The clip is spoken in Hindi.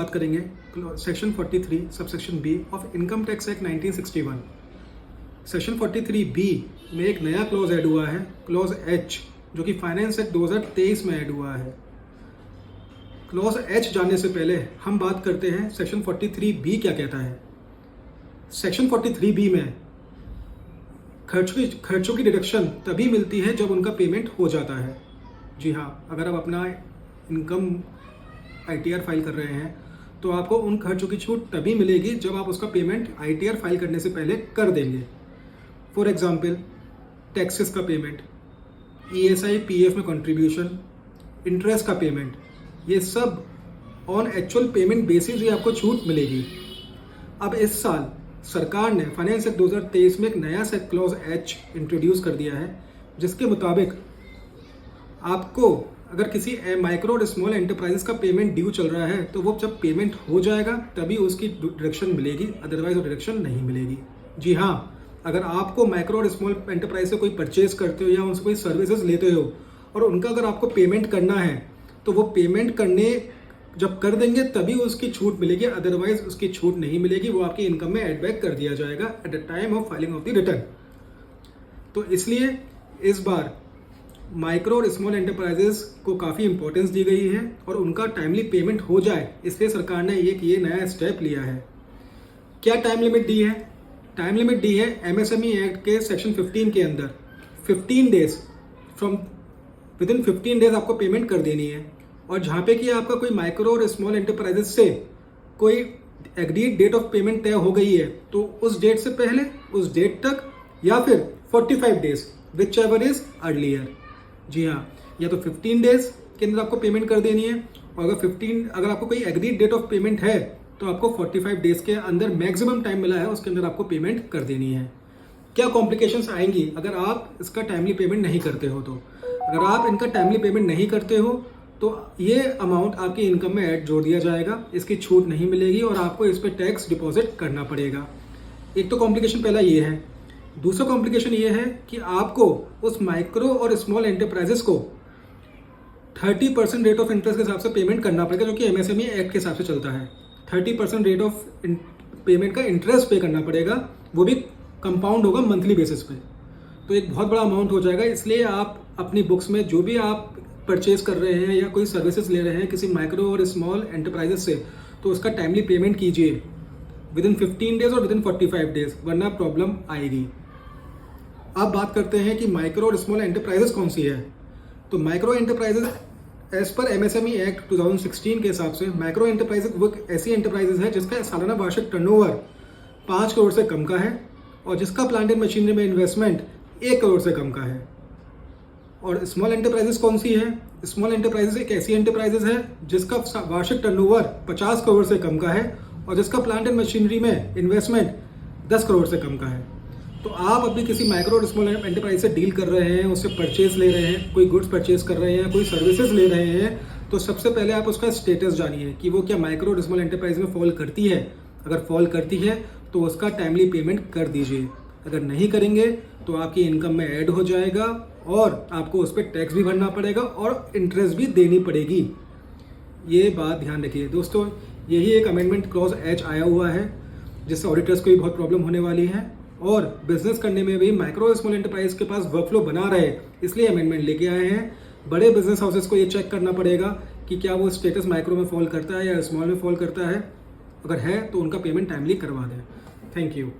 बात करेंगे section 43 subsection B of income tax act 1961। Section 43 B में एक नया क्लॉज ऐड हुआ है, क्लॉज एच, जो कि फाइनेंस एक्ट 2023 में ऐड हुआ है। क्लॉज एच जानने से पहले हम बात करते हैं सेक्शन 43 बी क्या कहता है। सेक्शन 43 बी में खर्चों की डिडक्शन तभी मिलती है जब उनका पेमेंट हो जाता है। जी हाँ, अगर आप अपना इनकम ITR फाइल कर रहे हैं तो आपको उन खर्चों की छूट तभी मिलेगी जब आप उसका पेमेंट ITR फाइल करने से पहले कर देंगे। फॉर एग्जांपल, टैक्सेस का पेमेंट, ESI PF में कंट्रीब्यूशन, इंटरेस्ट का पेमेंट, ये सब ऑन एक्चुअल पेमेंट बेसिस ही आपको छूट मिलेगी। अब इस साल सरकार ने फाइनेंस एक्ट 2023 में एक नया सेट क्लॉज एच इंट्रोड्यूस कर दिया है, जिसके मुताबिक आपको अगर किसी माइक्रो और स्मॉल एंटरप्राइजेस का पेमेंट ड्यू चल रहा है तो वो जब पेमेंट हो जाएगा तभी उसकी डिडक्शन मिलेगी, अदरवाइज वो डिडक्शन नहीं मिलेगी। जी हाँ, अगर आपको माइक्रो और स्मॉल एंटरप्राइज से कोई परचेज करते हो या उनसे कोई सर्विसेज लेते हो और उनका अगर आपको पेमेंट करना है तो वो पेमेंट करने जब कर देंगे तभी उसकी छूट मिलेगी, अदरवाइज उसकी छूट नहीं मिलेगी। वो आपकी इनकम में एड बैक कर दिया जाएगा at the time of filing of the return. तो इसलिए इस बार माइक्रो और स्मॉल एंटरप्राइजेस को काफ़ी इंपॉर्टेंस दी गई है और उनका टाइमली पेमेंट हो जाए, इसलिए सरकार ने ये नया स्टेप लिया है। क्या टाइम लिमिट दी है? टाइम लिमिट दी है MSME एक्ट के सेक्शन 15 के अंदर 15 डेज, विद इन 15 डेज आपको पेमेंट कर देनी है। और जहाँ पे कि आपका कोई माइक्रो और स्मॉल एंटरप्राइजेस से कोई एग्रीड डेट ऑफ पेमेंट तय हो गई है तो उस डेट से पहले, उस डेट तक, या फिर 45 days, whichever is earlier. जी हाँ, या तो 15 डेज के अंदर आपको पेमेंट कर देनी है, और अगर आपको कोई एग्रीड डेट ऑफ पेमेंट है तो आपको 45 डेज के अंदर मैक्सिमम टाइम मिला है, उसके अंदर आपको पेमेंट कर देनी है। क्या कॉम्प्लिकेशंस आएंगी अगर आप इसका टाइमली पेमेंट नहीं करते हो? तो अगर आप इनका टाइमली पेमेंट नहीं करते हो तो ये अमाउंट आपकी इनकम में ऐड जोड़ दिया जाएगा, इसकी छूट नहीं मिलेगी और आपको इस पर टैक्स डिपॉजिट करना पड़ेगा। एक तो कॉम्प्लिकेशन पहला ये है। दूसरा कॉम्प्लिकेशन ये है कि आपको उस माइक्रो और स्मॉल एंटरप्राइजेस को 30% रेट ऑफ इंटरेस्ट के हिसाब से पेमेंट करना पड़ेगा, जो कि MSME एक्ट के हिसाब से चलता है। 30% रेट ऑफ पेमेंट का इंटरेस्ट पे करना पड़ेगा, वो भी कंपाउंड होगा मंथली बेसिस पे। तो एक बहुत बड़ा अमाउंट हो जाएगा। इसलिए आप अपनी बुक्स में जो भी आप परचेज कर रहे हैं या कोई सर्विसेज ले रहे हैं किसी माइक्रो और स्मॉल एंटरप्राइजेस से, तो उसका टाइमली पेमेंट कीजिए विद इन 15 डेज और विद इन 45 डेज, वरना प्रॉब्लम आएगी। अब बात करते हैं कि माइक्रो और स्मॉल एंटरप्राइजेस कौन सी है। तो micro enterprises as per MSME act 2016 के हिसाब से माइक्रो एंटरप्राइजेस वो ऐसी एंटरप्राइजेस है जिसका सालाना वार्षिक टर्नओवर 5 करोड़ से कम का है और जिसका प्लांट एंड मशीनरी में इन्वेस्टमेंट 1 करोड़ से कम का है। और स्मॉल एंटरप्राइजेस कौन सी है? स्मॉल एंटरप्राइजेस एक ऐसी एंटरप्राइजेस है जिसका वार्षिक टर्नओवर 50 करोड़ से कम का है और जिसका प्लांट एंड मशीनरी में इन्वेस्टमेंट 10 करोड़ से कम का है। तो आप अभी किसी माइक्रो और स्मॉल एंटरप्राइज से डील कर रहे हैं, उससे परचेज ले रहे हैं, कोई गुड्स परचेज कर रहे हैं, कोई सर्विसेज ले रहे हैं, तो सबसे पहले आप उसका स्टेटस जानिए कि वो क्या माइक्रो और स्मॉल एंटरप्राइज में फॉल करती है। अगर फॉल करती है तो उसका टाइमली पेमेंट कर दीजिए। अगर नहीं करेंगे तो आपकी इनकम में ऐड हो जाएगा और आपको उस पर टैक्स भी भरना पड़ेगा और इंटरेस्ट भी देनी पड़ेगी। ये बात ध्यान रखिए दोस्तों। यही एक अमेंडमेंट क्लॉज एच आया हुआ है जिससे ऑडिटर्स को भी बहुत प्रॉब्लम होने वाली है और बिजनेस करने में भी माइक्रो और स्मॉल एंटरप्राइज के पास वर्कफ्लो बना रहे, इसलिए अमेंडमेंट लेके आए हैं। बड़े बिजनेस हाउसेस को ये चेक करना पड़ेगा कि क्या वो स्टेटस माइक्रो में फॉल करता है या स्मॉल में फॉल करता है। अगर है तो उनका पेमेंट टाइमली करवा दें। Thank you.